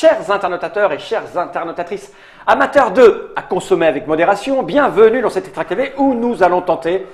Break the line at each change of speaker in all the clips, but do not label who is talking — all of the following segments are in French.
Chers internautateurs et chères internautatrices, amateurs de à consommer avec modération, bienvenue dans cet Extra TV où nous allons tenter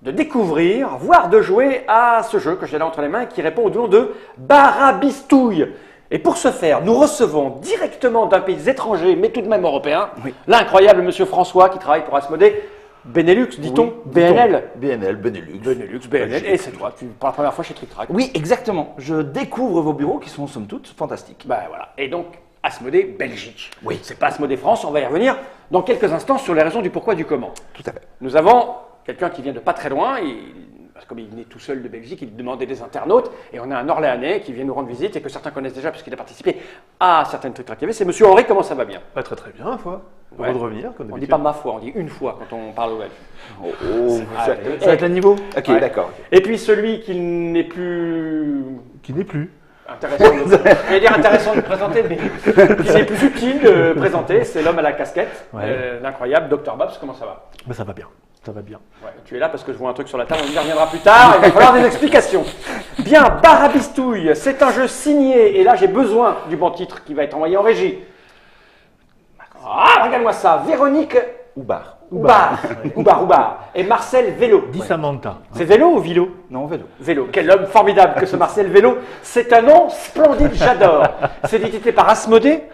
de découvrir, voire de jouer à ce jeu que j'ai là entre les mains qui répond au nom de Barabistouille. Et pour ce faire, nous recevons directement d'un pays étranger, mais tout de même européen, l'incroyable monsieur François qui travaille pour Asmodée. Benelux, dit-on, BNL.
BNL, Benelux.
Benelux, BNL, et c'est toi, pour la première fois chez Trick Track.
Oui, exactement. Je découvre vos bureaux qui sont somme toute fantastiques.
Ben voilà. Et donc, Asmodée Belgique.
Oui.
C'est pas Asmodée France, on va y revenir dans quelques instants sur les raisons du pourquoi du comment.
Tout à fait.
Nous avons quelqu'un qui vient de pas très loin, parce que comme il venait tout seul de Belgique, il demandait des internautes, et on a un Orléanais qui vient nous rendre visite et que certains connaissent déjà puisqu'il a participé à certaines Trick Track TV. C'est monsieur Henri, comment ça va bien?
Pas très bien, ma foi.
Ouais.
Heureux de revenir. Comme
On dit pas ma foi, on dit une fois quand on parle au web.
Ça va être le niveau. Ok,
Ouais.
d'accord.
Et puis celui qui n'est plus
Qui n'est plus.
intéressant, je vais dire intéressant de présenter, mais qui n'est plus utile de présenter, c'est l'homme à la casquette,
Ouais.
l'incroyable Dr Babs, comment ça va?
Ben, ça va bien. Ça va bien.
Ouais, tu es là parce que je vois un truc sur la table, on y reviendra plus tard, il va falloir des explications. Bien, Barabistouille, c'est un jeu signé, et là j'ai besoin du bon titre qui va être envoyé en régie. Ah, regarde-moi ça, Véronique
Oubar.
Oubar, et Marcel Vélo.
Dis Samantha.
C'est Vélo ou Vilo?
Non, vélo.
Vélo, quel homme formidable que ce Marcel Vélo. C'est un nom splendide, j'adore. C'est édité par Asmodée,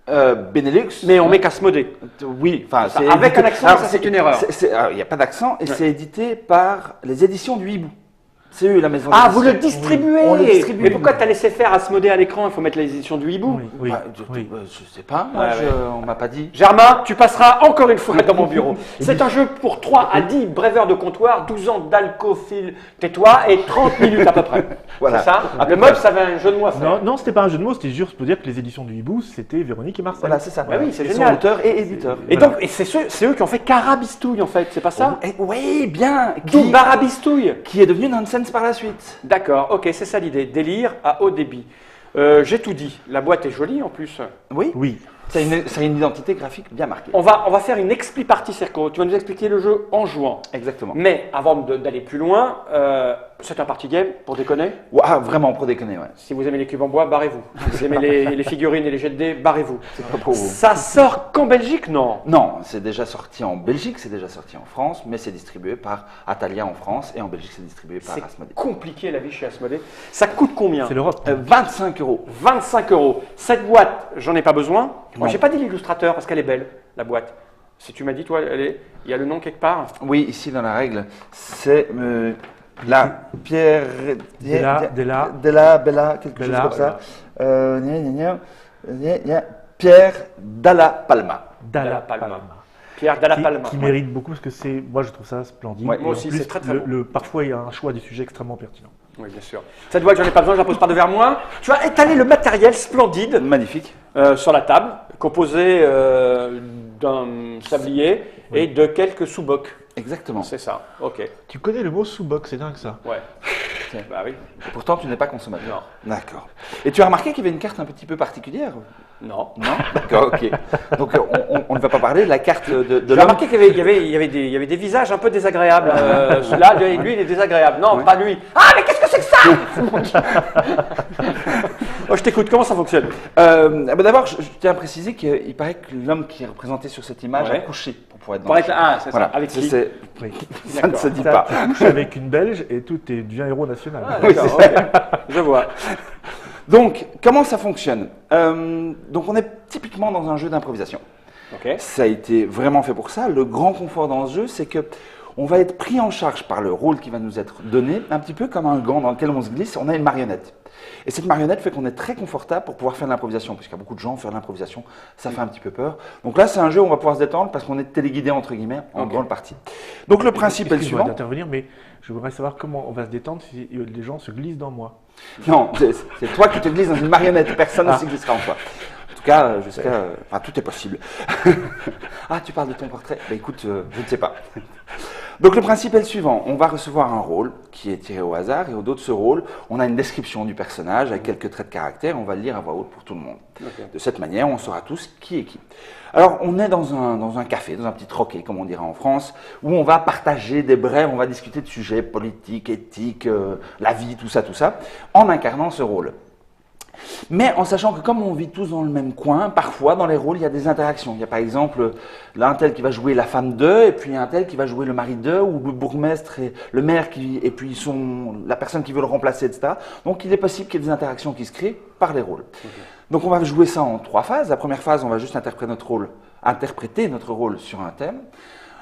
Benelux.
mais on met qu'Asmodée.
Oui, enfin, c'est
Avec
édité-
un accent,
Alors,
ça, c'est une erreur.
Il n'y a pas d'accent et c'est édité par les éditions du Hibou. C'est eux la maison.
Ah,
d'édition.
vous le distribuez.
On le distribue.
Mais pourquoi t'as laissé faire Asmodée à l'écran? Il faut mettre les éditions du Hibou.
Oui.
Bah, je sais pas, moi,
Ouais,
on m'a pas dit.
Germain, tu passeras encore une fois dans mon bureau. C'est un jeu pour 3 à 10 breveurs de comptoir, 12 ans d'alcophile, tais-toi, et 30 minutes à peu près.
Voilà.
C'est ça? Le mob, ça avait un jeu de mots à faire.
Non, c'était pas un jeu de mots, c'était juste pour dire que les éditions du Hibou, c'était Véronique et Marcel.
Voilà, c'est ça.
Ouais, oui, c'est
Ils sont
génial.
auteurs et éditeurs.
Et
Voilà.
donc, et c'est eux qui ont fait Carabistouille en fait, c'est pas ça?
Oui, bien.
D'où Barabistouille.
Qui est devenu Nonsense par la suite.
D'accord, ok, c'est ça l'idée. Délire à haut débit. J'ai tout dit. La boîte est jolie en plus.
Oui.
Oui.
Ça a une identité graphique bien marquée.
On va faire une expli partie circo. Tu vas nous expliquer le jeu en jouant.
Exactement.
Mais avant d'aller plus loin, c'est un party game pour déconner.
Ah, vraiment, pour déconner, ouais.
Si vous aimez les cubes en bois, barrez-vous. Si vous aimez les figurines et les jets de dés, barrez-vous.
C'est pas pour vous.
Ça sort qu'en Belgique, non?
Non, c'est déjà sorti en Belgique, c'est déjà sorti en France, mais c'est distribué par Atalia en France et en Belgique c'est distribué par
C'est
Asmodée.
compliqué la vie chez Asmodée. Ça coûte combien?
C'est l'Europe.
25 euros.
25 €. Cette boîte, j'en ai pas besoin. Moi,
Non.
j'ai pas dit l'illustrateur parce qu'elle est belle, la boîte. Si tu m'as dit, toi, il y a le nom quelque part.
Oui, ici dans la règle, c'est la Pierre Della Bella, quelque
Bella,
chose comme ça. Pierre Dalla Palma.
Dalla
Palma. Pierre Dalla Palma.
Qui mérite beaucoup parce que moi je trouve ça splendide.
Ouais,
Et
moi
en
aussi,
plus,
c'est très, très beau.
parfois il y a un choix des sujets extrêmement pertinent.
Oui, bien sûr. Cette boîte, j'en ai pas besoin, je la pose pas devant moi. Tu as étalé le matériel splendide
Magnifique.
sur la table, composé d'un sablier et de quelques sous-bocs.
Exactement.
C'est ça, ok.
Tu connais le mot sous-box, c'est dingue ça.
Ouais. Bah oui.
Et pourtant, tu n'es pas consommateur.
Non.
D'accord. Et tu as remarqué qu'il y avait une carte un petit peu particulière?
Non.
Non? D'accord, ok. Donc, on ne va pas parler de la carte de
J'ai
l'homme.
remarqué qu'il y avait des visages un peu désagréables. Celui-là, lui, il est désagréable. Non,
Ouais.
pas lui. Ah, mais qu'est-ce que c'est que ça? Oh, je t'écoute, comment ça fonctionne?
D'abord, je tiens à préciser qu'il paraît que l'homme qui est représenté sur cette image
Ouais.
a couché pour pouvoir être dans
Pour
le
être
film.
là, ah, c'est
Voilà.
ça. Avec qui?
Oui.
Ça ne se dit
Ça,
pas.
tu couches avec une Belge et tout est devient héros national.
Ah,
Oui,
d'accord,
c'est
ok. Je vois.
Donc, comment ça fonctionne? Donc, on est typiquement dans un jeu d'improvisation.
Ok.
Ça a été vraiment fait pour ça. Le grand confort dans ce jeu, c'est que on va être pris en charge par le rôle qui va nous être donné, un petit peu comme un gant dans lequel on se glisse. On a une marionnette. Et cette marionnette fait qu'on est très confortable pour pouvoir faire de l'improvisation, puisqu'il y a beaucoup de gens faire de l'improvisation, ça fait un petit peu peur. Donc là, c'est un jeu où on va pouvoir se détendre parce qu'on est téléguidé entre guillemets en
Ok.
grande partie. Donc le principe est le
Excuse-moi
suivant.
d'intervenir, mais je voudrais savoir comment on va se détendre si les gens se glissent dans moi.
Non, c'est toi qui te glisses dans une marionnette, personne ne se glissera en toi. En tout cas, enfin, tout est possible. Ah, tu parles de ton portrait? Bah, écoute, je ne sais pas. Donc le principe est le suivant, on va recevoir un rôle qui est tiré au hasard et au dos de ce rôle, on a une description du personnage avec quelques traits de caractère, on va le lire à voix haute pour tout le monde.
Ok.
De cette manière, on saura tous qui est qui. Alors, on est dans un café, dans un petit troquet, comme on dirait en France, où on va partager des brèves, on va discuter de sujets politiques, éthiques, la vie, tout ça, en incarnant ce rôle. Mais en sachant que comme on vit tous dans le même coin, parfois dans les rôles, il y a des interactions. Il y a par exemple là, un tel qui va jouer la femme d'eux, et puis un tel qui va jouer le mari d'eux, ou le bourgmestre et le maire, et puis la personne qui veut le remplacer, etc. Donc il est possible qu'il y ait des interactions qui se créent par les rôles. Donc on va jouer ça en 3 phases. La première phase, on va juste interpréter notre rôle sur un thème.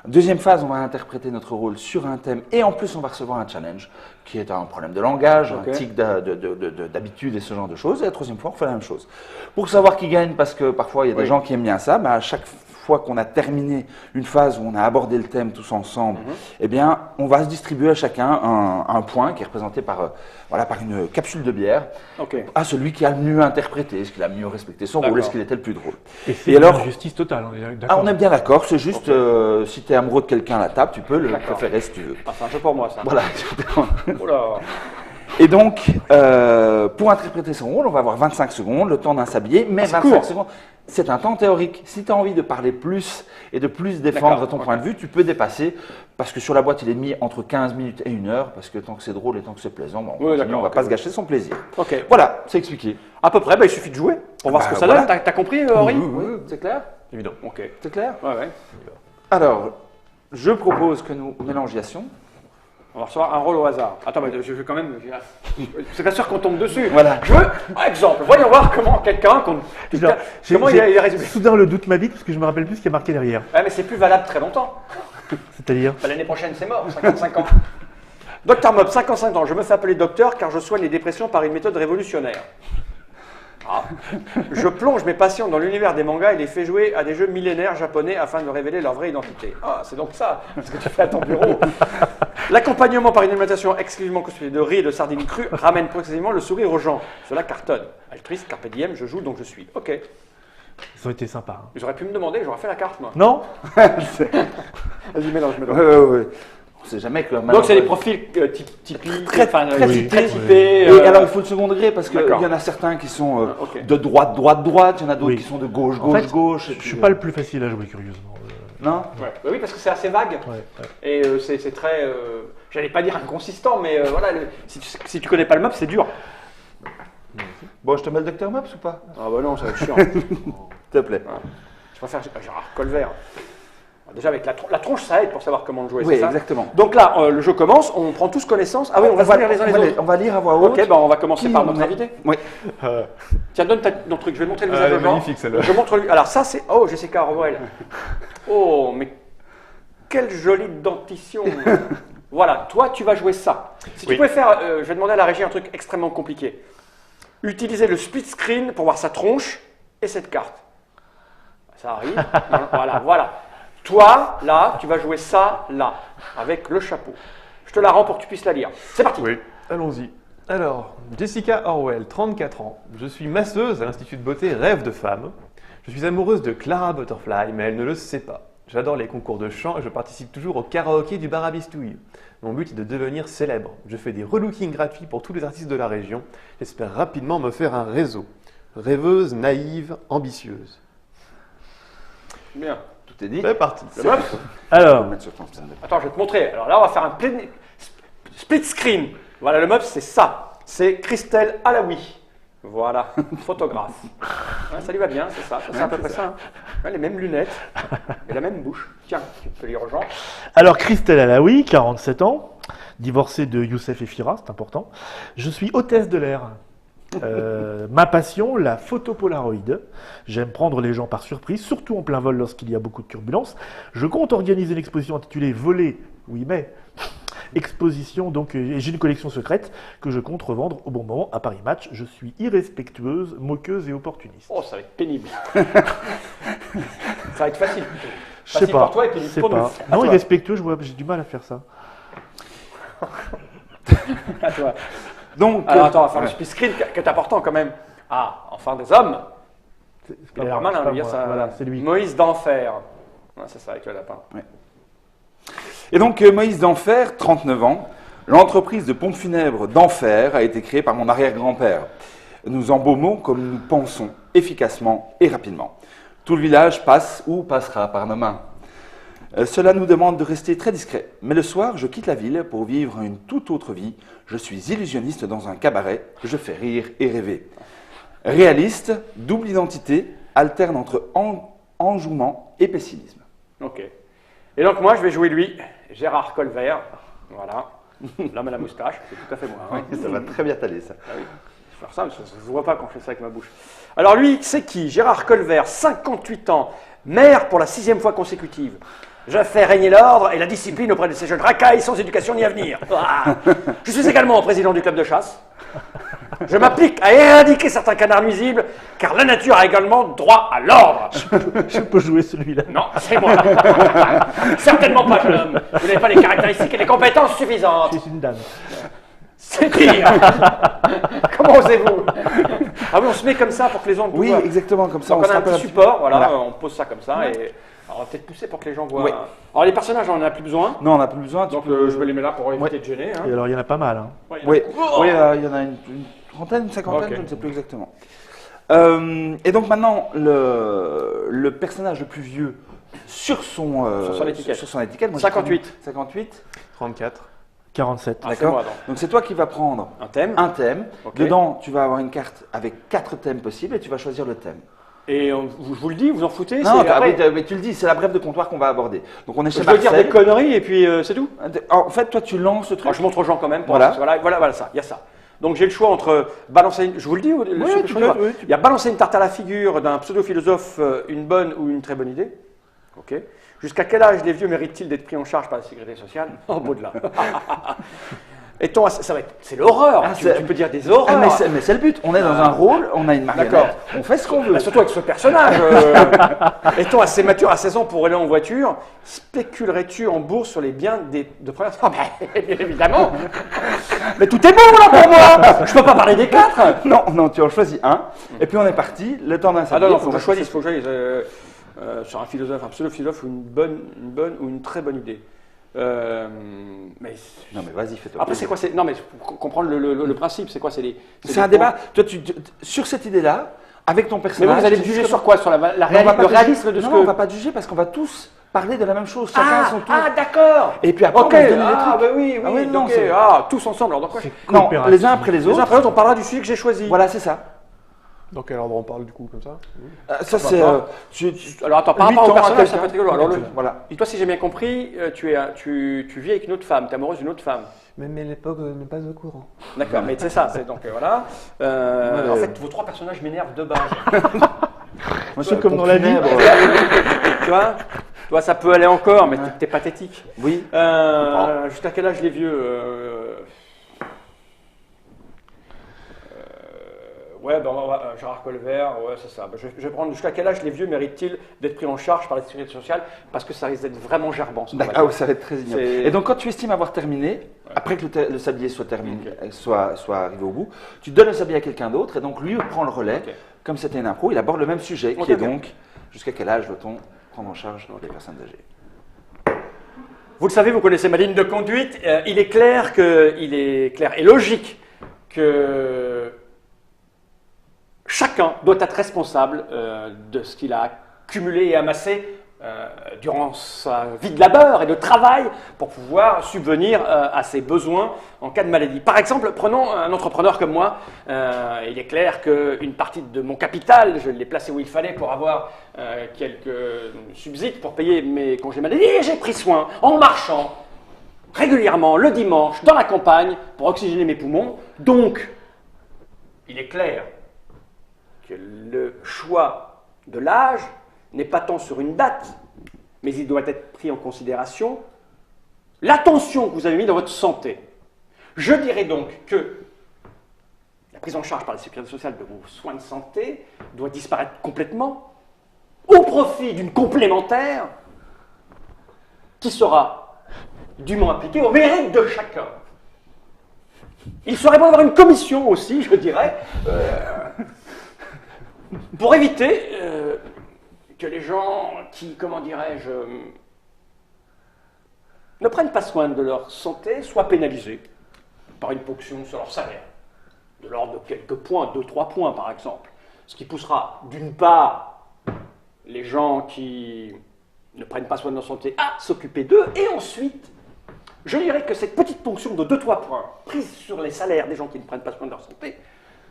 Deuxième phase, on va interpréter notre rôle sur un thème et en plus on va recevoir un challenge qui est un problème de langage, un tic d'habitude et ce genre de choses. Et la troisième fois, on fait la même chose. Pour savoir qui gagne, parce que parfois il y a des gens qui aiment bien ça, à chaque fois qu'on a terminé une phase où on a abordé le thème tous ensemble, eh bien, on va se distribuer à chacun un point qui est représenté par une capsule de bière à celui qui a le mieux interprété, est-ce qu'il a mieux respecté son rôle, est-ce qu'il était le plus drôle.
Et alors, justice totale, on est d'accord.
On est bien d'accord, c'est juste si tu es amoureux de quelqu'un à la table, tu peux le préférer si tu veux.
Ah, c'est un jeu pour moi ça.
Voilà.
Oula.
Et donc, pour interpréter son rôle, on va avoir 25 secondes, le temps d'un sablier, mais 25 secondes, c'est un temps théorique. Si tu as envie de parler plus et de plus défendre ton point de vue, tu peux dépasser, parce que sur la boîte, il est mis entre 15 minutes et 1 heure, parce que tant que c'est drôle et tant que c'est plaisant, on ne va pas se gâcher son plaisir. Voilà, c'est expliqué.
À peu près, il suffit de jouer pour voir ce que ça donne. T'as compris, Henri?
Oui, c'est clair?
Évidemment.
C'est clair?
Ouais.
Alors, je propose que nous mélangions.
On va recevoir un rôle au hasard. Attends, mais je vais quand même. C'est pas sûr qu'on tombe dessus.
Voilà.
Je veux, exemple, voyons voir comment quelqu'un. Comment il a résumé.
Soudain le doute m'habite parce que je me rappelle plus ce qui est marqué derrière.
Ouais, mais c'est plus valable très longtemps.
C'est-à-dire
L'année prochaine, c'est mort, 55 ans. Docteur Mob, 55 ans. Je me fais appeler docteur car je soigne les dépressions par une méthode révolutionnaire. Je plonge mes patients dans l'univers des mangas et les fais jouer à des jeux millénaires japonais afin de révéler leur vraie identité. Ah, c'est donc ça, ce que tu fais à ton bureau. L'accompagnement par une alimentation exclusivement constituée de riz et de sardines crues ramène progressivement le sourire aux gens. Cela cartonne. Altruiste, carpe diem, je joue donc je suis. Ok.
Ils ont été sympas.
J'aurais pu me demander, j'aurais fait la carte moi.
Non.
Vas-y, mélange.
Ouais. On sait jamais que.
Donc c'est des profils typiques, très typés.
Et alors il faut le second degré parce qu'il y en a certains qui sont de droite, il y en a d'autres qui sont de gauche.
Je suis pas le plus facile à jouer, curieusement.
Non.
Oui, parce que c'est assez vague. Et c'est très, j'allais pas dire inconsistant, mais voilà, si tu connais pas le mob, c'est dur.
Bon, je te mets le Dr Mops ou pas?
Ah bah non, ça va être chiant.
S'il te plaît.
Je préfère Gérard Colvert. Déjà avec la tronche, ça aide pour savoir comment le jouer.
Oui,
c'est ça
exactement.
Donc là, le jeu commence, on prend tous connaissance. Ah oui, on va lire les uns les autres.
On va lire à voix haute.
Ok, on va commencer par notre invité.
Oui.
Tiens, donne ton truc, je vais montrer le visage de Jean.
Magnifique celle-là.
Je montre lui. Alors ça, c'est. Oh, Jessica Orwell. Oh, mais quelle jolie dentition. Voilà, toi, tu vas jouer ça. Si tu pouvais faire, je vais demander à la régie un truc extrêmement compliqué. Utiliser le split screen pour voir sa tronche et cette carte. Ça arrive. Voilà. Toi, là, tu vas jouer ça, là, avec le chapeau. Je te la rends pour que tu puisses la lire. C'est parti.
Oui, allons-y. Alors, Jessica Orwell, 34 ans. Je suis masseuse à l'Institut de beauté Rêve de Femme. Je suis amoureuse de Clara Butterfly, mais elle ne le sait pas. J'adore les concours de chant et je participe toujours au karaoké du bar à bistouille. Mon but est de devenir célèbre. Je fais des relookings gratuits pour tous les artistes de la région. J'espère rapidement me faire un réseau. Rêveuse, naïve, ambitieuse.
Bien.
Tout est dit.
C'est parti.
Alors,
Attends, je vais te montrer. Alors là, on va faire un split screen. Voilà, le mob, c'est ça. C'est Christelle Alaoui. Voilà, photographe. Ouais, ça lui va bien, c'est ça. C'est à peu près ça. Hein. Ouais, les mêmes lunettes et la même bouche. Tiens, tu peux lire aux gens.
Alors, Christelle Alaoui, 47 ans, divorcée de Youssef et Fira, c'est important. Je suis hôtesse de l'air. Ma passion, la photo Polaroid. J'aime prendre les gens par surprise, surtout en plein vol lorsqu'il y a beaucoup de turbulences. Je compte organiser une exposition intitulée Voler, oui mais, exposition, donc j'ai une collection secrète que je compte revendre au bon moment à Paris Match. Je suis irrespectueuse, moqueuse et opportuniste.
Oh, ça va être pénible. Ça va être facile plutôt.
Je sais
Facile
pas.
pour toi et pénible pour nous. À
Non,
toi.
irrespectueux, j'ai du mal à faire ça.
À toi.
Donc,
Alors attends, on va faire le split screen qui est important quand même. Ah, enfin des hommes. Il a l'air malin de lire ça.
Voilà, c'est lui.
Moïse d'Enfer. Ouais, c'est ça avec le lapin.
Et donc, Moïse d'Enfer, 39 ans, l'entreprise de pompes funèbres d'Enfer a été créée par mon arrière-grand-père. Nous embaumons comme nous pensons, efficacement et rapidement. Tout le village passe ou passera par nos mains. Cela nous demande de rester très discrets. Mais le soir, je quitte la ville pour vivre une toute autre vie. Je suis illusionniste dans un cabaret. Je fais rire et rêver. Réaliste, double identité, alterne entre enjouement et pessimisme.
Ok. Et donc moi, je vais jouer lui, Gérard Colvert. Voilà. L'homme à la moustache, c'est tout à fait moi. Hein.
Ça va très bien t'aller, ça.
Ah oui. Je vais faire ça, mais ça ne se voit pas quand je fais ça avec ma bouche. Alors lui, c'est qui? Gérard Colvert, 58 ans, maire pour la 6e fois consécutive. Je fais régner l'ordre et la discipline auprès de ces jeunes racailles sans éducation ni avenir. Ah. Je suis également président du club de chasse. Je m'applique à éradiquer certains canards nuisibles, car la nature a également droit à l'ordre.
Je peux jouer celui-là.
Non, c'est moi. Certainement pas, jeune homme. Vous n'avez pas les caractéristiques et les compétences suffisantes.
Je suis une dame.
C'est pire. Comment osez-vous? Ah oui, on se met comme ça pour que les gens
Oui,
voient.
exactement, comme ça.
Donc on a un
rappelle
petit support, voilà,
Voilà.
on pose ça comme ça. Et... Alors, on va peut-être pousser pour que les gens voient.
Oui.
Alors les personnages, on n'en a plus besoin.
Non, on n'a plus besoin.
Donc je vais les mettre là pour éviter de gêner. Hein.
Et alors, il y en a pas mal. Hein.
Ouais,
Oui,
Oh
oui, il y en a une trentaine, une cinquantaine,
Ok.
je ne sais plus exactement. Et donc maintenant, le personnage le plus vieux sur son
étiquette.
sur son étiquette, moi,
58.
58.
34.
47.
Ah, c'est
D'accord.
moi, donc.
Donc c'est toi qui vas prendre
Un thème.
un thème.
Ok.
Dedans, tu vas avoir une carte avec 4 thèmes possibles et tu vas choisir le thème.
Et je vous le dis, vous en foutez.
Non,
c'est après-
mais tu le dis, c'est la brève de comptoir qu'on va aborder. Donc on est chez
je dois dire des
Marcel.
conneries et puis c'est tout.
En fait, toi, tu lances le truc.
Alors, je montre aux gens quand même. Pour
Voilà.
voilà ça, il y a ça. Donc j'ai le choix entre balancer, je vous le dis,
Oui,
ce que
tu
je
peux,
choisis,
oui,
il y a balancer une tarte à la figure d'un pseudo-philosophe, une bonne ou une très bonne idée. Ok. Jusqu'à quel âge les vieux méritent-ils d'être pris en charge par la sécurité sociale? Oh, beau de là. C'est l'horreur.
Ah,
tu
c'est-
peux dire des
Ah,
horreurs.
mais c'est le but. On est dans un rôle, on a une marionnette,
D'accord.
on fait ce qu'on veut.
Bah, surtout avec ce personnage. Étant assez mature à 16 ans pour aller en voiture, spéculerais-tu en bourse sur les biens de première... Ah, bien évidemment. Mais tout est bon là pour moi. Je peux pas parler des 4.
Non, non, tu en choisis un, et puis on est parti, le temps d'un
Ah
sablier.
non, faut que je choisisse, sur un philosophe, un pseudo-philosophe ou une bonne ou une très bonne idée. Mais
Non, mais vas-y, fais-toi.
après, c'est quoi? Non, mais pour comprendre le principe, c'est quoi?
C'est un débat. Toi, sur cette idée-là, avec ton
Mais
personnage.
vous allez me
tu
juger
dis
sur quoi? Sur
on va
le
pas te
réalisme
juger.
de ce
Non,
que...
on va pas te juger parce qu'on va tous parler de la même chose, chacun à son tour.
d'accord.
Et puis après,
Ok,
on va se donner des
ah,
trucs.
bah oui,
Ah oui, non,
ok.
c'est-
Tous ensemble, alors dans quoi?
Non,
Coopératif.
les uns après les
Les uns
autres.
après l'autre, on parlera du sujet que j'ai choisi.
Voilà, c'est ça.
Dans quel ordre on parle du coup, comme ça?
Ça, c'est.
pas. Alors attends, par
8
rapport au
ans à
personnage, ça
quelqu'un.
peut être rigolo. Alors,
Voilà.
et toi, si j'ai bien compris, tu vis avec une autre femme, tu es amoureuse d'une autre femme.
Mais l'époque n'est pas au courant.
D'accord, mais c'est ça, c'est donc voilà. En fait, vos 3 personnages m'énervent de base.
Moi,
C'est comme dans la vie.
Tu vois? Toi, ça peut aller encore, mais t'es pathétique.
Oui.
Jusqu'à quel âge les vieux Ouais, ben Gérard Colvert, ouais, c'est ça. Ben, je vais prendre jusqu'à quel âge les vieux méritent-ils d'être pris en charge par la sécurité sociale? Parce que ça risque d'être vraiment gerbant. ce qu'on va
Ah
dire.
oui, ça va être très ignoble.
C'est-
Et donc, quand tu estimes avoir terminé, après que le sablier soit terminé, soit arrivé au bout, tu donnes le sablier à quelqu'un d'autre, et donc lui prend le relais.
Ok.
Comme c'était une impro, il aborde le même sujet,
Ok,
qui est
ok.
donc jusqu'à quel âge doit-on prendre en charge les personnes âgées?
Vous le savez, vous connaissez ma ligne de conduite. Il est clair et logique que chacun doit être responsable de ce qu'il a accumulé et amassé durant sa vie de labeur et de travail pour pouvoir subvenir à ses besoins en cas de maladie. Par exemple, prenons un entrepreneur comme moi. Il est clair qu'une partie de mon capital, je l'ai placé où il fallait pour avoir quelques subsides pour payer mes congés maladie. Et j'ai pris soin, en marchant régulièrement le dimanche dans la campagne pour oxygéner mes poumons. Donc, il est clair que le choix de l'âge n'est pas tant sur une date, mais il doit être pris en considération l'attention que vous avez mise dans votre santé. Je dirais donc que la prise en charge par la sécurité sociale de vos soins de santé doit disparaître complètement au profit d'une complémentaire qui sera dûment appliquée au mérite de chacun. Il serait bon d'avoir une commission aussi, je dirais, pour éviter que les gens qui, comment dirais-je, ne prennent pas soin de leur santé soient pénalisés par une ponction sur leur salaire, de l'ordre de quelques points, 2-3 points par exemple. Ce qui poussera d'une part les gens qui ne prennent pas soin de leur santé à s'occuper d'eux, et ensuite, je dirais que cette petite ponction de 2-3 points prise sur les salaires des gens qui ne prennent pas soin de leur santé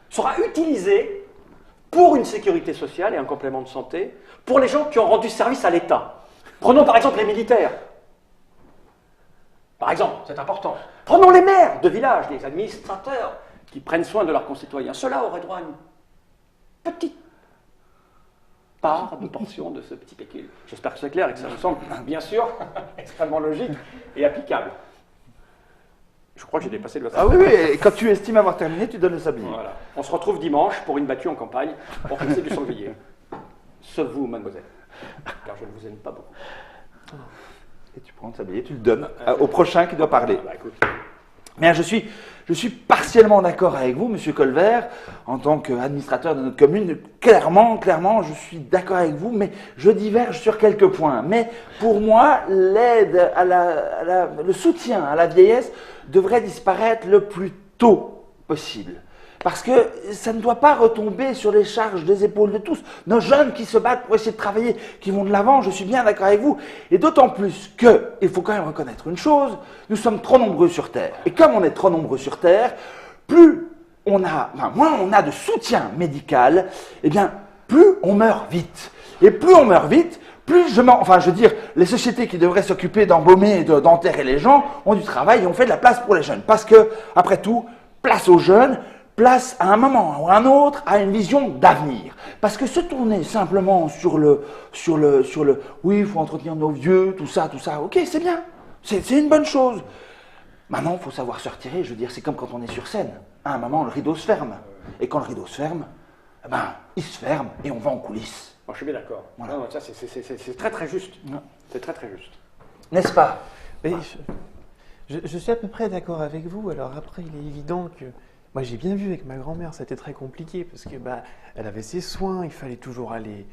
sera utilisée pour une sécurité sociale et un complément de santé pour les gens qui ont rendu service à l'État. Prenons par exemple les militaires. Par exemple, c'est important. Prenons les maires de village, les administrateurs qui prennent soin de leurs concitoyens. Ceux-là auraient droit à une petite part de portion de ce petit pécule. J'espère que c'est clair et que ça vous semble, bien sûr, extrêmement logique et applicable. Je crois que j'ai dépassé le
Ah oui, oui, et quand tu estimes avoir terminé, tu donnes le sablier.
Voilà. On se retrouve dimanche pour une battue en campagne pour fixer du sanglier. Sauf vous, mademoiselle, car je ne vous aime pas beaucoup.
Et tu prends le sablier, tu le donnes au prochain qui doit parler.
Bah, écoute.
Mais je suis partiellement d'accord avec vous, Monsieur Colvert, en tant qu'administrateur de notre commune. Clairement, je suis d'accord avec vous, mais je diverge sur quelques points. Mais pour moi, l'aide le soutien à la vieillesse devrait disparaître le plus tôt possible. Parce que ça ne doit pas retomber sur les charges des épaules de tous. Nos jeunes qui se battent pour essayer de travailler, qui vont de l'avant, je suis bien d'accord avec vous. Et d'autant plus qu'il faut quand même reconnaître une chose, nous sommes trop nombreux sur Terre. Et comme on est trop nombreux sur Terre, moins on a de soutien médical, eh bien, plus on meurt vite. Et plus on meurt vite, les sociétés qui devraient s'occuper d'embaumer et d'enterrer les gens ont du travail et ont fait de la place pour les jeunes. Parce que, après tout, place aux jeunes, place à un moment ou à un autre à une vision d'avenir. Parce que se tourner simplement sur le oui, il faut entretenir nos vieux, tout ça, ok, c'est bien, c'est une bonne chose. Maintenant, il faut savoir se retirer, je veux dire, c'est comme quand on est sur scène. À un moment, le rideau se ferme. Et quand le rideau se ferme, il se ferme et on va en coulisses.
Moi, je suis bien d'accord.
Voilà.
Non, ça, c'est très très juste.
Ouais.
C'est très très juste.
N'est-ce pas?
Mais je suis à peu près d'accord avec vous. Alors après, il est évident que moi j'ai bien vu avec ma grand-mère, c'était très compliqué parce que elle avait ses soins, il fallait toujours aller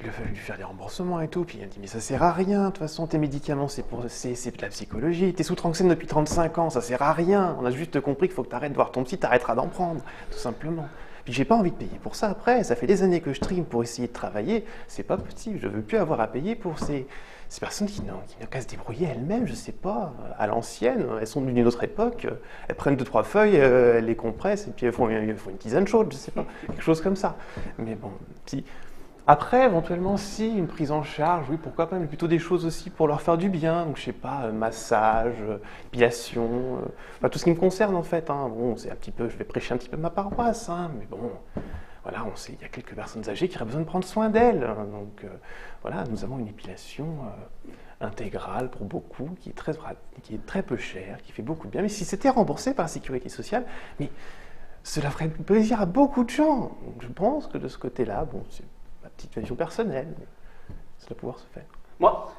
lui faire des remboursements et tout. Puis elle dit mais ça sert à rien. De toute façon, tes médicaments c'est de la psychologie. T'es sous Tranxène depuis 35 ans, ça sert à rien. On a juste compris qu'il faut que t'arrêtes de voir ton psy, t'arrêteras d'en prendre, tout simplement. Puis j'ai pas envie de payer pour ça après. Ça fait des années que je trime pour essayer de travailler. C'est pas possible. Je veux plus avoir à payer pour ces personnes qui n'ont qu'à se débrouiller elles-mêmes, je sais pas, à l'ancienne. Elles sont d'une autre époque. Elles prennent 2-3 feuilles, elles les compressent et puis elles font une tisane chaude, je sais pas, quelque chose comme ça. Mais bon, si. Après, éventuellement, si, une prise en charge, oui, pourquoi pas, mais plutôt des choses aussi pour leur faire du bien. Donc, je sais pas, massage, épilation, tout ce qui me concerne en fait. Hein. Bon, c'est un petit peu, je vais prêcher un petit peu ma paroisse, hein, mais bon, voilà, on sait, il y a quelques personnes âgées qui auraient besoin de prendre soin d'elles. Hein. Donc, voilà, nous avons une épilation intégrale pour beaucoup, qui est très peu chère, qui fait beaucoup de bien. Mais si c'était remboursé par la sécurité sociale, mais cela ferait plaisir à beaucoup de gens. Donc, je pense que de ce côté-là, bon, c'est ma petite vision personnelle, mais ça doit pouvoir se faire.
Moi,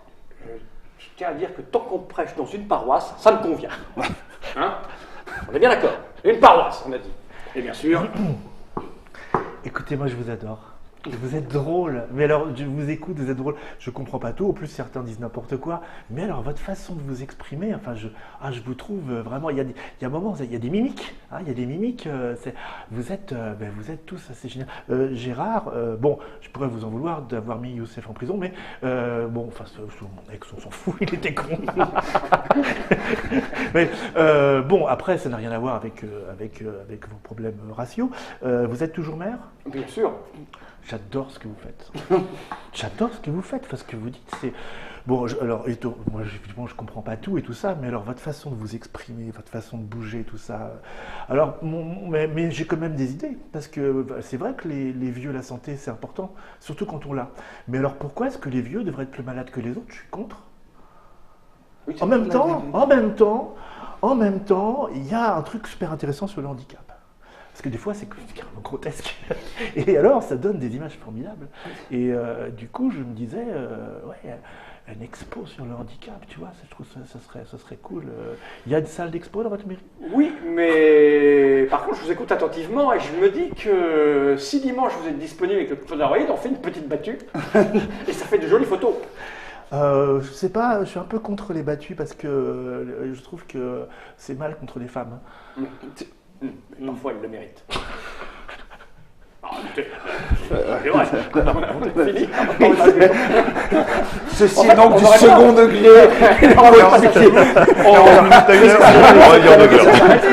je tiens à dire que tant qu'on prêche dans une paroisse, ça me convient. Hein? On est bien d'accord. Une paroisse, on a dit. Et bien sûr.
Écoutez, moi je vous adore. Vous êtes drôle. Mais alors, je vous écoute, vous êtes drôle. Je comprends pas tout. En plus, certains disent n'importe quoi. Mais alors, votre façon de vous exprimer, enfin, je vous trouve vraiment. Il y a un moment, il y a des mimiques. Hein, il y a des mimiques. Vous êtes tous assez génial. Gérard, bon, je pourrais vous en vouloir d'avoir mis Youssef en prison, mais bon, enfin, mon ex, on s'en fout. Il était con. Mais bon, après, ça n'a rien à voir avec vos problèmes raciaux. Vous êtes toujours maire?
Bien sûr.
J'adore ce que vous faites. J'adore ce que vous faites, parce que vous dites, c'est... Bon, alors, moi, évidemment, je comprends pas tout et tout ça, mais alors, votre façon de vous exprimer, votre façon de bouger, tout ça... Alors, mais j'ai quand même des idées, parce que c'est vrai que les vieux, la santé, c'est important, surtout quand on l'a. Mais alors, pourquoi est-ce que les vieux devraient être plus malades que les autres? Je suis contre.
Oui,
En même temps, il y a un truc super intéressant sur le handicap. Parce que des fois, c'est carrément grotesque. Et alors, ça donne des images formidables. Et du coup, je me disais, ouais, une expo sur le handicap, tu vois, je trouve ça serait cool. Il y a une salle d'expo dans votre mairie?
Oui, mais par contre, je vous écoute attentivement et je me dis que si dimanche vous êtes disponible avec le Polaroid, on fait une petite battue et ça fait de jolies photos.
Je sais pas, je suis un peu contre les battues parce que je trouve que c'est mal contre les femmes.
Parfois, elle le mérite. C'est vrai. On a fini.
Ceci
En
est
fait,
donc
on
du
aurait
second degré. On va expliquer.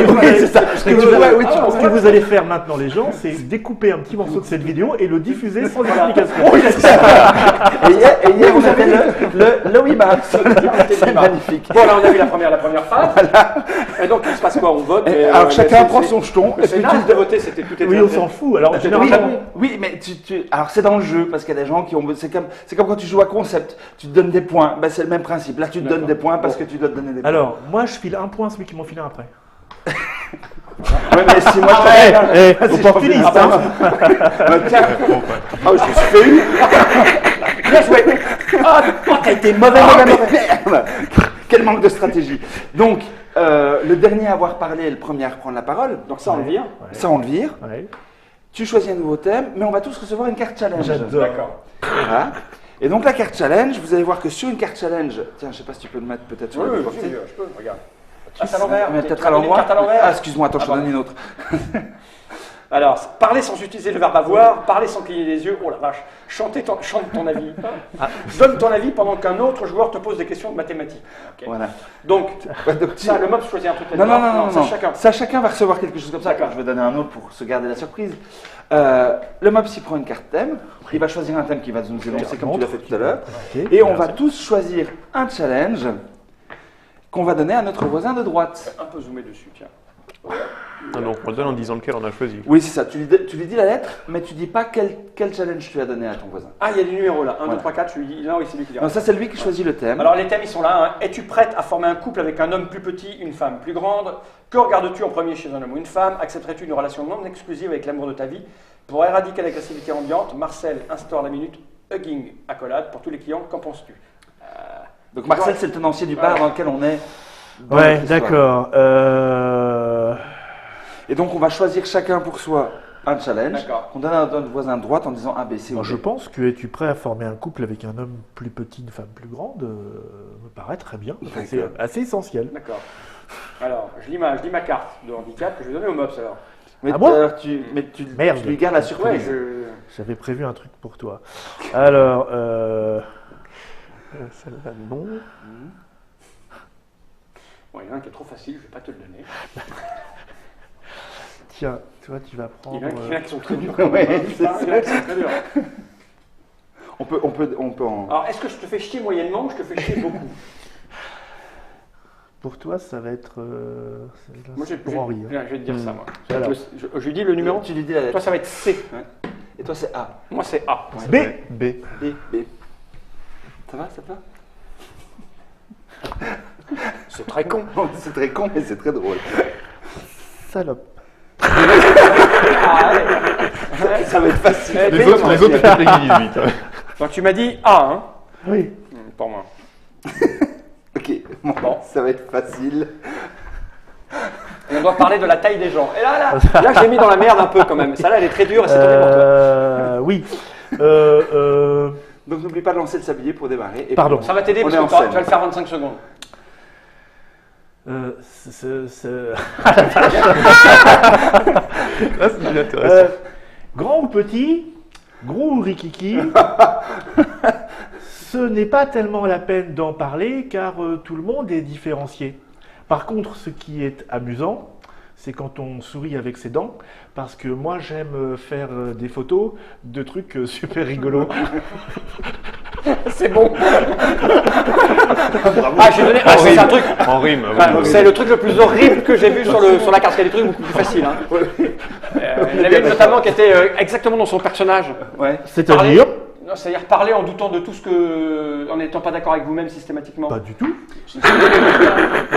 Oui, c'est ça.
Ce que vous allez faire maintenant, les gens, c'est découper un petit morceau de cette vidéo et le diffuser sans explication.
Et hier, on avait le Wimax. C'est magnifique.
Bon, là, on a vu la première phase. Et donc, il se passe quoi? On vote.
Alors, chacun prend son jeton.
C'est naze de voter, c'était tout
Oui, on s'en fout. Alors,
Oui,
généralement,
oui, mais alors c'est dans le jeu parce qu'il y a des gens qui ont. C'est comme quand tu joues à concept, tu te donnes des points. Ben, c'est le même principe. Là, tu te donnes des points parce que tu dois te donner des points.
alors, moi, je file un point à celui qui m'en file un après.
Ouais, mais si moi je te
opportuniste,
tiens, je me suis fait une.
Bien joué. Ah, t'as été mauvais.
Merde. Quel manque de stratégie. Donc, le dernier à avoir parlé est le premier à reprendre la parole.
Donc ça, on le vire.
Ça, on le vire.
Ouais.
Tu choisis un nouveau thème, mais on va tous recevoir une carte challenge.
J'adore.
D'accord.
Voilà. Et donc la carte challenge, vous allez voir que sur une carte challenge, tiens, je sais pas si tu peux le mettre peut-être sur
Oui,
le
oui,
côté.
je peux, regarde. Ah, c'est à l'envers.
Mais
Tu
peut-être
as
à
donné une
l'envers.
carte à l'envers.
Ah, excuse-moi, attends, je te
Ah,
donne une autre.
Alors, parler sans utiliser le verbe avoir, parler sans cligner les yeux, oh la vache, chante ton avis, donne ton avis pendant qu'un autre joueur te pose des questions de mathématiques. Ok.
Voilà.
Donc,
Ouais, donc,
ça, le mob choisit un truc
Non, non, non, non,
ça,
non.
chacun.
Ça, chacun va recevoir quelque chose comme ça.
D'accord.
Je vais donner un autre pour se garder la surprise. Le mob s'y prend une carte thème. Il va choisir un thème qui va nous énoncer comme tu l'as fait tout à l'heure.
Ok.
Et on va tous choisir un challenge qu'on va donner à notre voisin de droite.
Un peu zoomé dessus, tiens.
Ah non, on le donne en disant lequel on a choisi.
Oui, c'est ça. Tu lui dis la lettre, mais tu dis pas quel challenge tu as donné à ton voisin.
Ah, il y a des numéros là. 1, 2,
Voilà.
3, 4, tu lui dis. Non, oui, c'est lui qui dit.
Non, ça, c'est lui qui choisit le thème.
Alors, les thèmes, ils sont là. Hein. Es-tu prête à former un couple avec un homme plus petit, une femme plus grande? Que regardes-tu en premier chez un homme ou une femme? Accepterais-tu une relation non exclusive avec l'amour de ta vie? Pour éradiquer l'agressivité ambiante, Marcel instaure la minute hugging accolade pour tous les clients. Qu'en penses-tu?
Donc, Marcel, c'est le tenancier du bar
Ouais.
dans lequel on est. dans
Ouais,
notre histoire.
d'accord.
Et donc, on va choisir chacun pour soi un challenge
D'accord.
qu'on donne à notre voisin de droite en disant A, B, C ou
Moi,
D.
je pense que es-tu prêt à former un couple avec un homme plus petit, une femme plus grande me paraît très bien. C'est
D'accord.
assez essentiel.
D'accord. Alors, je lis ma carte de handicap que je vais donner au MOPS alors.
Mais,
Ah bon
tu
Merde.
lui gardes la
Ouais,
surprise.
J'avais prévu un truc pour toi. Alors,
Celle-là, non.
Bon, il y en a un qui est trop facile, je vais pas te le donner.
tiens, toi, tu vas
Il
prendre.
y en a qui sont très durs.
Ouais,
Il y en a qui sont très durs.
On peut en.
Alors, est-ce que je te fais chier moyennement ou je te fais chier beaucoup?
Pour toi, ça va être.
Moi,
c'est pour Henri. Hein.
Je vais te dire ça, moi.
Alors.
Je lui dis le numéro.
Tu lui dis la lettre.
Toi, ça va être C.
Et toi, c'est A.
Moi, c'est A.
B.
B.
B. B. Ça va, ça te va?
C'est très con.
C'est très con, mais c'est très drôle.
Salope.
Ça va être facile.
Les autres étaient payés 18. hein.
Donc, tu m'as dit A, hein?
Oui.
Pour moi.
Ok, bon, ça va être facile.
Et on doit parler de la taille des gens. Et là, je l'ai mis dans la merde un peu quand même. Celle-là, elle est très dure et c'est tombé pour toi.
Oui.
Donc n'oublie pas de lancer le sablier pour démarrer. Et
Pardon.
Ça va t'aider
On
parce
est en
que tu
scène.
vas le faire 25 secondes.
Là, c'est déjà intéressant.
Grand ou petit, gros ou rikiki, ce n'est pas tellement la peine d'en parler car tout le monde est différencié. Par contre, ce qui est amusant, c'est quand on sourit avec ses dents, parce que moi j'aime faire des photos de trucs super rigolos.
C'est bon. Ah, j'ai donné. Ah, c'est un truc.
En rime.
Ah, c'est le truc le plus horrible que j'ai vu sur la carte. Il y a des trucs beaucoup plus faciles. Hein. Il y en avait une notamment qui était exactement dans son personnage.
Ouais.
C'est-à-dire
Non, c'est-à-dire parler en doutant de tout ce que. En n'étant pas d'accord avec vous-même systématiquement.
pas du tout.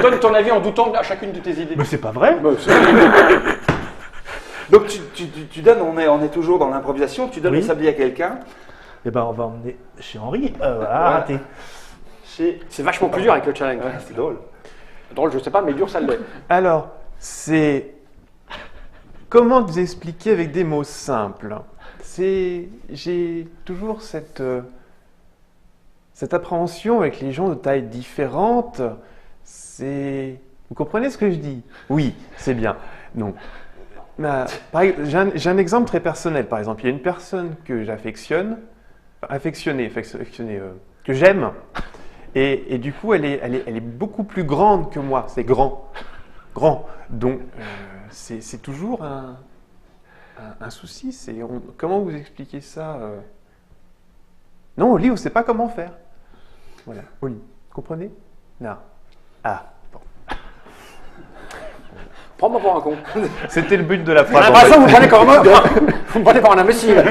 Donne ton avis en doutant à chacune de tes idées.
Mais c'est pas vrai.
Donc tu donnes, on est toujours dans l'improvisation, tu donnes
Oui.
le sablier à quelqu'un.
Eh ben on va emmener chez Henri. Raté.
C'est vachement plus dur avec le challenge.
C'est drôle.
Drôle, je sais pas, mais dur, ça l'est.
Alors, c'est. Comment vous expliquer avec des mots simples? J'ai toujours cette appréhension avec les gens de taille différente. Vous comprenez ce que je dis? Oui, c'est bien. Donc, j'ai un exemple très personnel. Par exemple, il y a une personne que j'affectionne, affectionné, que j'aime. Et du coup, elle est beaucoup plus grande que moi. C'est grand. Grand. Donc, c'est toujours un souci. Comment vous expliquez ça Non, Oli, on ne sait pas comment faire. Voilà. Oli, comprenez? Non. Ah, bon.
Prends-moi pour un con.
C'était le but de la
J'ai
phrase.
l'impression que vous me prenez comme un... Vous me prenez pour un imbécile.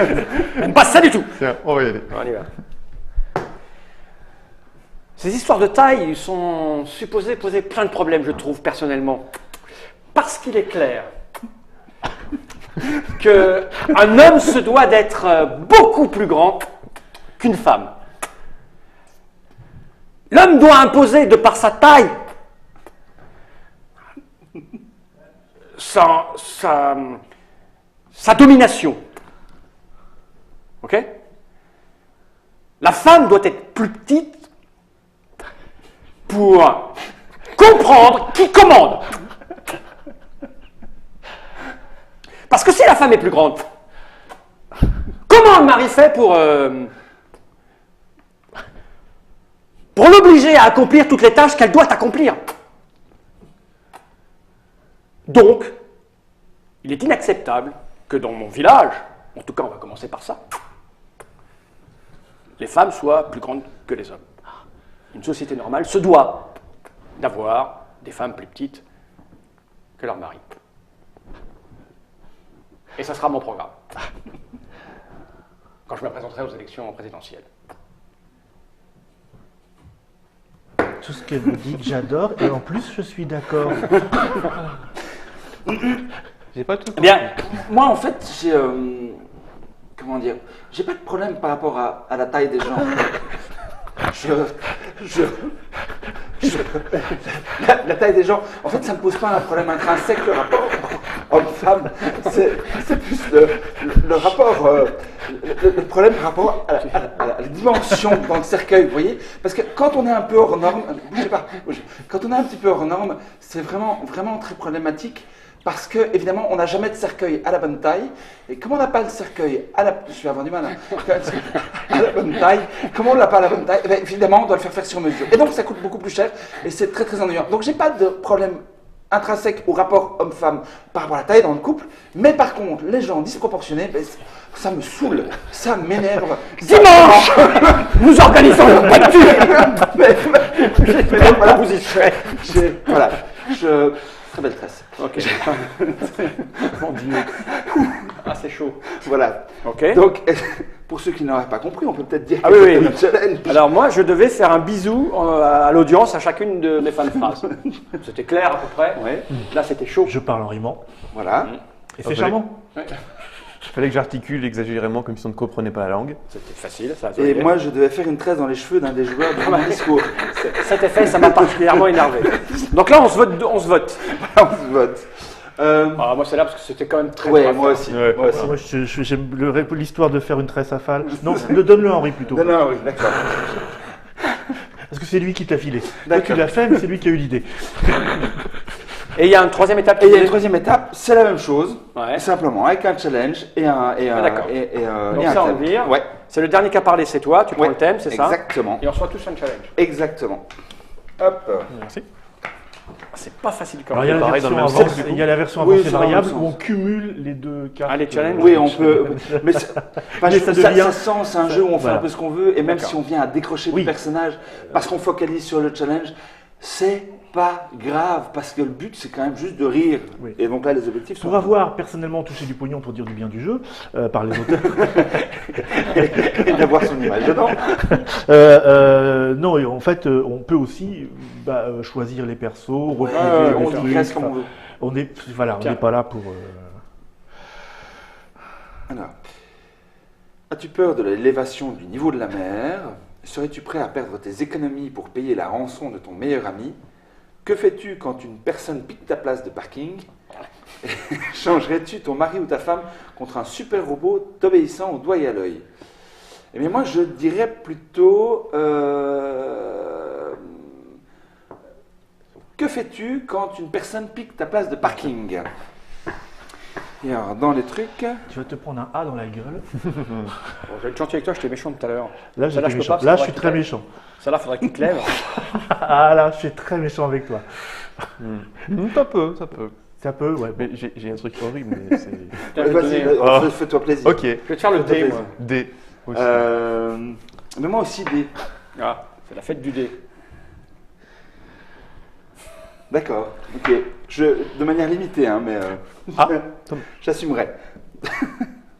J'aime pas ça du tout.
Tiens, on va y aller.
On y va. Ces histoires de taille sont supposées poser plein de problèmes, je trouve, personnellement. Parce qu'il est clair qu'un homme se doit d'être beaucoup plus grand qu'une femme. L'homme doit imposer, de par sa taille, sa domination. Ok? La femme doit être plus petite pour comprendre qui commande. Parce que si la femme est plus grande, comment un mari fait pour l'obliger à accomplir toutes les tâches qu'elle doit accomplir? Donc, il est inacceptable que dans mon village, en tout cas on va commencer par ça, les femmes soient plus grandes que les hommes. Une société normale se doit d'avoir des femmes plus petites que leur mari. Et ça sera mon programme. Quand je me présenterai aux élections présidentielles.
Tout ce qu'elle vous dit que j'adore, et en plus je suis d'accord.
J'ai pas tout.
Eh bien, moi en fait, j'ai. Comment dire? J'ai pas de problème par rapport à la taille des gens. La taille des gens, en fait, ça me pose pas un problème intrinsèque, le rapport homme-femme. C'est plus le rapport. Le problème par rapport à la dimension dans le cercueil, vous voyez? Parce que quand on est un peu hors norme, bougez pas, quand on est un petit peu hors norme, c'est vraiment, vraiment très problématique. Parce que, évidemment, on n'a jamais de cercueil à la bonne taille. Et comme on n'a pas le cercueil à la... Je vais avoir du mal, hein. À la bonne taille. Comme on ne l'a pas à la bonne taille, eh bien, évidemment, on doit le faire sur mesure. Et donc, ça coûte beaucoup plus cher. Et c'est très, très ennuyant. Donc, j'ai pas de problème intrinsèque au rapport homme-femme par rapport à la taille dans le couple. Mais par contre, les gens disproportionnés, ben, ça me saoule. Ça m'énerve.
Dimanche, nous organisons le barbecue.
Mais voilà,
Vous y serez.
voilà. Très belle tresse.
Ok. Mon Dieu. Ah, c'est chaud.
Voilà.
Ok.
Donc, pour ceux qui n'auraient pas compris, on peut peut-être dire
Ah
que
oui,
c'était
oui.
le challenge.
Alors moi, je devais faire un bisou à l'audience à chacune de mes fins de phrase. C'était clair à peu près.
Ouais.
Là, c'était chaud.
Je parle en rimant.
Voilà.
Et c'est charmant.
Il fallait que j'articule exagérément comme si on ne comprenait pas la langue.
C'était facile, ça a
Et
été.
moi, je devais faire une tresse dans les cheveux d'un des joueurs de mon discours.
Cet effet, ça m'a particulièrement énervé. Donc là, on se vote.
On se vote.
Ah, moi, c'est là parce que c'était quand même très
Ouais,
dur à
moi
faire.
aussi.
Ouais.
Moi aussi.
Moi, j'aime l'histoire de faire une tresse à Fall. Non, donne-le à Henri plutôt.
Non, non, oui, d'accord.
Parce que c'est lui qui t'a filé. Toi,
D'accord.
tu l'as fait, mais c'est lui qui a eu l'idée.
Et il y a une troisième étape.
Et il y a une troisième étape, c'est la même chose,
Ouais.
simplement avec un challenge et un
d'accord. Donc
un
ça, on
thème.
le vire.
Ouais,
C'est le dernier qui a parlé, c'est toi. Tu prends
ouais,
le thème, c'est ça.
exactement.
Et on reçoit tous un challenge.
Exactement. Hop.
Merci.
C'est pas facile quand
Alors, il y a
même.
la
pareil,
version
dans le même
avancée,
sens, du coup.
il y a la version
Oui,
avancée
c'est dans le
variable
même
où on
sens.
cumule les deux cartes.
Ah, les challenges.
Oui, on peut. Mais
Mais ça devient-
ça sent, c'est un jeu où on fait
Voilà.
un peu ce qu'on veut, et même
D'accord.
si on vient à décrocher
Oui.
du personnage, parce qu'on focalise sur le challenge, c'est pas grave, parce que le but c'est quand même juste de rire.
Oui.
Et donc là, les objectifs sont.
Pour avoir personnellement touché du pognon pour dire du bien du jeu, par les auteurs.
et d'avoir son image dedans.
Non, et en fait, on peut aussi choisir les persos, refuser
On
les
dit
trucs,
presque comme on veut.
on est, voilà, on
Tiens.
n'est pas là pour.
Alors, as-tu peur de l'élévation du niveau de la mer? Serais-tu prêt à perdre tes économies pour payer la rançon de ton meilleur ami? Que fais-tu quand une personne pique ta place de parking? Changerais-tu ton mari ou ta femme contre un super robot t'obéissant au doigt et à l'œil? Eh bien moi je dirais plutôt que fais-tu quand une personne pique ta place de parking? Et alors, dans les trucs...
Tu vas te prendre un A dans la gueule.
Bon, je vais être gentil avec toi, j'étais méchant tout à l'heure.
Là,
Ça, là,
j'étais
je peux
méchant.
pas,
Là,
ça
je suis
faudrait
très
qu'il
méchant.
Ça là, faudrait qu'il te lève.
Ah là, je suis très méchant avec toi.
Ça peut, ça peut.
Ça peut, ouais.
Mais j'ai un truc horrible, mais c'est...
Tiens, je vais te
Vas-y,
donner-
fais-toi plaisir.
Ok.
Je vais te faire le dé, moi.
D. Aussi.
Mais moi aussi, des...
Ah, c'est la fête du dé.
D'accord, ok. De manière limitée, hein, mais j'assumerai.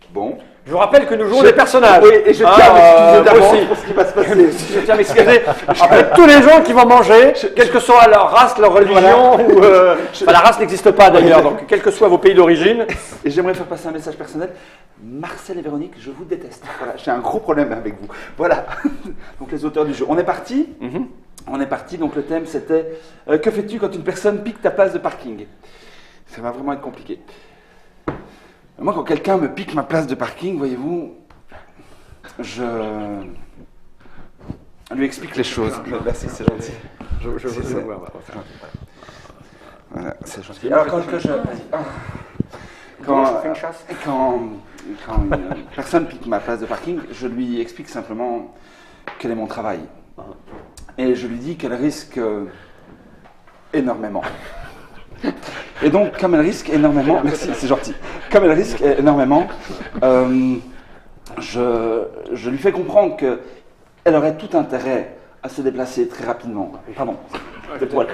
Bon.
Je vous rappelle que nous jouons des personnages.
Oui, et je tiens à m'excuser d'avance
aussi.
pour ce qui va se passer.
Je tiens à m'excuser avec tous les gens qui vont manger, quelle que soit leur race, leur religion, ou enfin, la race n'existe pas d'ailleurs, donc quels que soient vos pays d'origine.
Et j'aimerais faire passer un message personnel. Marcel et Véronique, je vous déteste. Voilà, j'ai un gros problème avec vous. Voilà. Donc les auteurs du jeu. On est parti. On est parti. Donc le thème c'était que fais-tu quand une personne pique ta place de parking? Ça va vraiment être compliqué. Moi, quand quelqu'un me pique ma place de parking, voyez-vous, je lui explique les choses. Merci, c'est gentil.
Je veux
C'est-
savoir.
Voilà, c'est gentil. Alors quand je...
Comment je fais une chasse
Quand une personne pique ma place de parking, je lui explique simplement quel est mon travail. Et je lui dis qu'elle risque énormément. Et donc, comme elle risque énormément... Merci, c'est gentil. Comme elle risque énormément, je lui fais comprendre qu'elle aurait tout intérêt à se déplacer très rapidement. Pardon, des poils.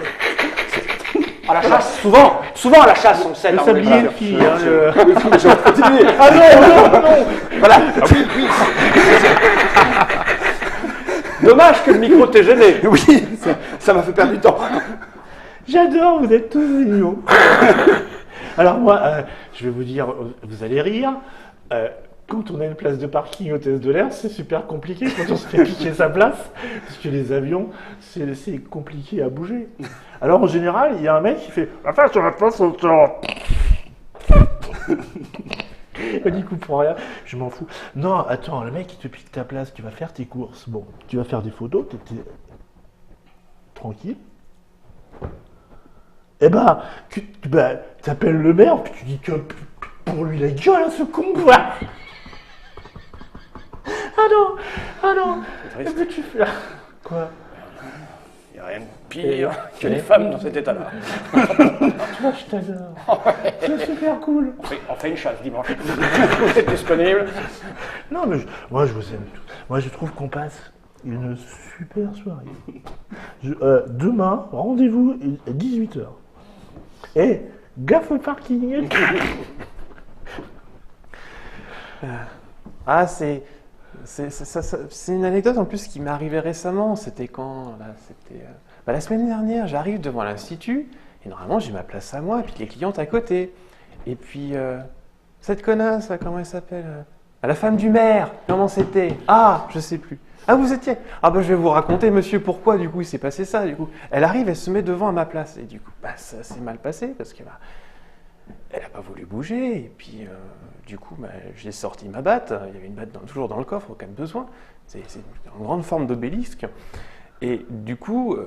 À la chasse, souvent à la chasse, on sait.
Le
hein, on
sablier
les
de
voit.
fille. Hein, le...
Oui, mais je vais continuer.
Ah non.
Voilà.
Dommage que le micro t'ait gêné.
Oui, ça m'a fait perdre du temps.
J'adore, vous êtes tous mignons. Alors moi, je vais vous dire, vous allez rire. Quand on a une place de parking hôtesse de l'air, c'est super compliqué quand on se fait piquer sa place, parce que les avions, c'est compliqué à bouger. Alors en général, il y a un mec qui fait « Enfin, sur la place, on Il comprend rien, je m'en fous. Non, attends, le mec, il te pique ta place, tu vas faire tes courses. Bon, tu vas faire des photos, t'es tranquille. Eh ben, t'appelles le maire, puis tu dis que pour lui la gueule, hein, ce con, quoi. Ah non, qu'est-ce que tu fais là? Quoi?
Il n'y a rien de pire que les femmes dans cet état-là.
Toi, je t'adore. C'est super cool.
On fait une chasse dimanche. Vous êtes disponible?
Non, mais moi, je vous aime tous. Moi, je trouve qu'on passe une super soirée. Demain, rendez-vous à 18h. Et gaffe au parking.
Ah, c'est une anecdote en plus qui m'est arrivée récemment. C'était quand là, c'était la semaine dernière. J'arrive devant l'institut et normalement j'ai ma place à moi et puis les clientes à côté. Et puis cette connasse, là, comment elle s'appelle la femme du maire. Comment c'était? Ah, je sais plus. Ah, vous étiez? Ah ben je vais vous raconter, monsieur, pourquoi du coup il s'est passé ça. Du coup, elle arrive, elle se met devant à ma place et du coup, ça s'est mal passé parce que elle n'a pas voulu bouger, et puis du coup, j'ai sorti ma batte, il y avait une batte toujours dans le coffre au cas de besoin, c'est une grande forme d'obélisque, et du coup,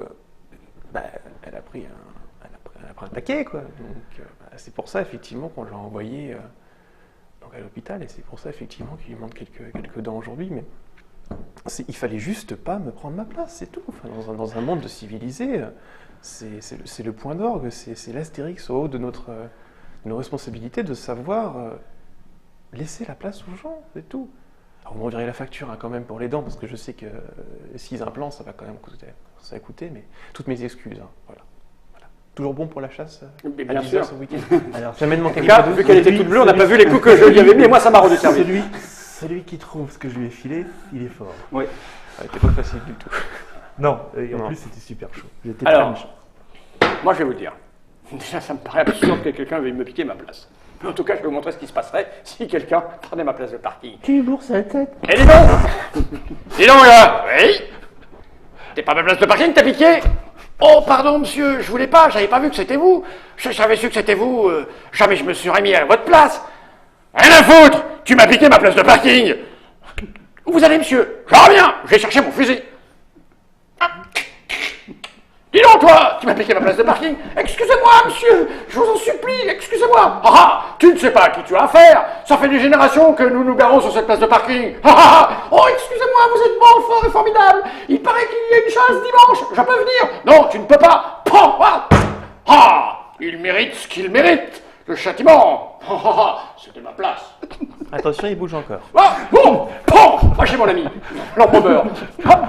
elle a pris un paquet, quoi. Donc c'est pour ça, effectivement, qu'on l'a envoyée à l'hôpital, et c'est pour ça, effectivement, qu'il lui manque quelques dents aujourd'hui, mais il fallait juste pas me prendre ma place, c'est tout. Enfin, dans un monde civilisé, c'est le point d'orgue, c'est l'astérix au haut de nos responsabilités de savoir laisser la place aux gens, c'est tout. Alors vous m'enverrez la facture hein, quand même pour les dents, parce que je sais que 6 implants, ça va quand même coûter, mais toutes mes excuses. Hein, voilà. Toujours bon pour la chasse
Bien sûr.
ce week-end.
Alors,
Jamais de manquer
En tout cas, vu qu'elle était toute bleue, on n'a pas vu les coups que je lui avais mis, et moi ça m'a rendu service.
celui qui trouve ce que je lui ai filé, il est fort.
Oui.
Ça n'était pas facile du tout.
Non, et en
Non.
plus c'était super chaud. J'étais
Alors.
très méchant.
Moi, je vais vous dire. Déjà, ça me paraît absurde que quelqu'un veuille me piquer ma place. Mais en tout cas, je vais vous montrer ce qui se passerait si quelqu'un prenait ma place de parking.
Tu bourses la tête.
Eh, dis donc! Dis donc, là! Oui? T'es pas ma place de parking, t'as piqué? Oh, pardon, monsieur, je voulais pas, j'avais pas vu que c'était vous. J'avais su que c'était vous, jamais je me serais mis à votre place. Rien à foutre! Tu m'as piqué ma place de parking! Où vous allez, monsieur? Je reviens, je vais chercher mon fusil. Dis donc, toi, qui m'as piqué ma place de parking. Excusez-moi, monsieur, je vous en supplie, excusez-moi. Ah ah, tu ne sais pas à qui tu as affaire. Ça fait des générations que nous nous garons sur cette place de parking. Ah ah ah. Oh, excusez-moi, vous êtes bon, fort et formidable. Il paraît qu'il y a une chasse dimanche. Je peux venir? Non, tu ne peux pas. Pan, ah, ah, il mérite ce qu'il mérite. Le châtiment. Ah ah ah, c'était ma place.
Attention, il bouge encore.
Ah, bon, pan, fâchez mon ami. L'embaumeur. Ah.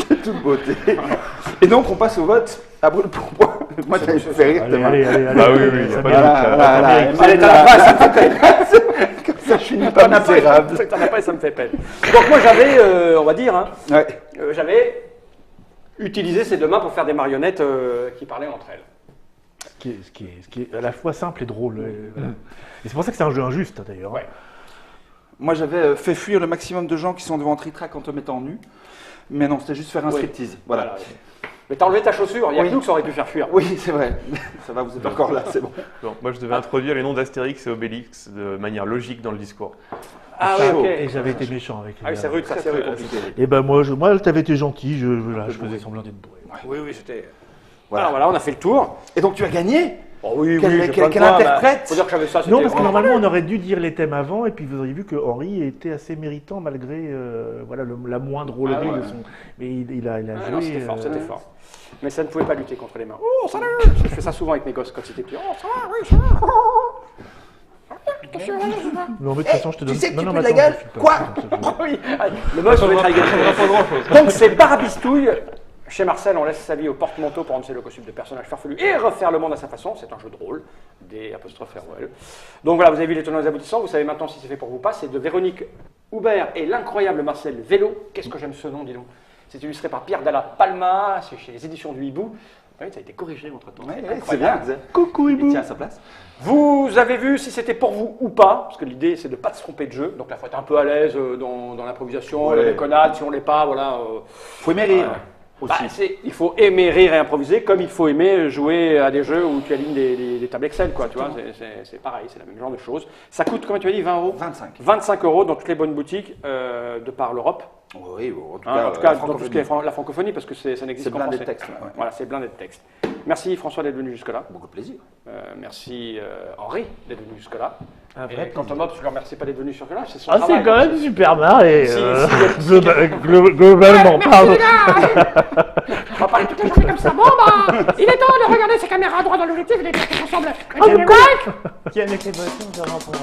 De toute beauté. Et donc, on passe au vote à brûle pour point. Moi, ça me fait rire.
Allez.
Bah oui, y a pas de
Voilà.
Allez, t'as la face, ça me fait peine.
Comme ça, je suis pas misérable.
T'en as pas et ça me fait peine. Donc moi j'avais, on va dire, hein,
Ouais.
j'avais utilisé ces deux mains pour faire des marionnettes qui parlaient entre elles.
Ce qui est à la fois simple et drôle. Voilà. Et c'est pour ça que c'est un jeu injuste, d'ailleurs.
Ouais.
Moi, j'avais fait fuir le maximum de gens qui sont devant Tritrac en te mettant nu. Mais non, c'était juste faire un
Oui.
striptease. Voilà.
Mais t'as enlevé ta chaussure, il y a
Oui.
que nous que ça aurait pu faire fuir.
Oui, c'est vrai. Ça va, vous êtes encore là, c'est bon.
Bon, moi, je devais introduire les noms d'Astérix et Obélix de manière logique dans le discours.
Ah
Ça,
oui, ok.
Et j'avais été méchant avec les
Ah oui, c'est rude, ça c'est rude.
Et ben moi, t'avais été gentil, je faisais semblant d'être bourré.
Oui, oui, c'était...
Voilà.
Alors voilà, on a fait le tour.
Et donc, tu as gagné.
Oh oui,
Quel-
j'ai
quel-
plein de
quel
points,
interprète
Faut dire que j'avais ça, c'était
Non, parce que
vraiment-
normalement, on aurait dû dire les thèmes avant, et puis vous auriez vu que Henri était assez méritant malgré voilà, la moindre drôlerie
Ah ouais.
de son. Mais il a
Ah
joué.
non, c'était fort, c'était fort. Mais ça ne pouvait pas lutter contre les mains. Oh, salut! Je fais ça souvent avec mes gosses quand ils étaient petits. Oh, ça va, oui, ça va.
Non, mais de toute façon, je te donne.
tu sais que
non,
tu
non,
peux
mais
de la
attends,
gueule
je suis pas-
Quoi
Ah oui, le moche va être à égalité.
pas grand-chose.
Donc c'est Barabistouille. Chez Marcel, on laisse sa vie au porte-manteau pour remplacer le costume de personnage farfelu et refaire le monde à sa façon. C'est un jeu de rôle, des apostrophes ROL. Donc voilà, vous avez vu les tenants et les aboutissants. Vous savez maintenant si c'est fait pour vous ou pas. C'est de Véronique Houbert et l'incroyable Marcel Vélo. Qu'est-ce que j'aime ce nom, dis donc. C'est illustré par Pierre Dalla Palma. C'est chez les éditions du Hibou. Oui, ça a été corrigé entre-temps.
Ouais,
C'est
ouais, c'est bien.
incroyable.
Coucou,
Il
Hibou.
tient à sa place.
Vous avez vu si c'était pour vous ou pas, parce que l'idée c'est de ne pas se tromper de jeu. Donc là, il faut être un peu à l'aise dans l'improvisation,
Ouais.
la déconnade. Si on l'est pas, voilà.
Faut aimer rire.
Bah,
Aussi.
il faut aimer rire et improviser comme il faut aimer jouer à des jeux où tu alignes des tables Excel, quoi, tu vois, c'est pareil, c'est le même genre de choses. Ça coûte, comment tu as dit, 20 euros
25.
25 euros dans toutes les bonnes boutiques de par l'Europe.
Oui, en tout
Hein,
cas,
en tout cas,
la
dans tout ce qui est la francophonie, parce que ça n'existe
C'est
qu'en
blindé
français.
de texte. Ouais.
Voilà, c'est blindé de texte. Merci François d'être venu jusque-là.
Beaucoup de plaisir.
Merci Henri d'être venu jusque-là.
Un vrai
Et quant à Mob, je ne le remercie pas d'être venu jusque-là, c'est son
Ah,
travail.
c'est quand même super marré.
Si,
Globalement, pardon.
On va parler toute la journée comme ça. Bon, bah, il est temps de regarder ses caméras droit dans l'objectif et de les mettre ensemble.
Qui a une équipe de vraiment pour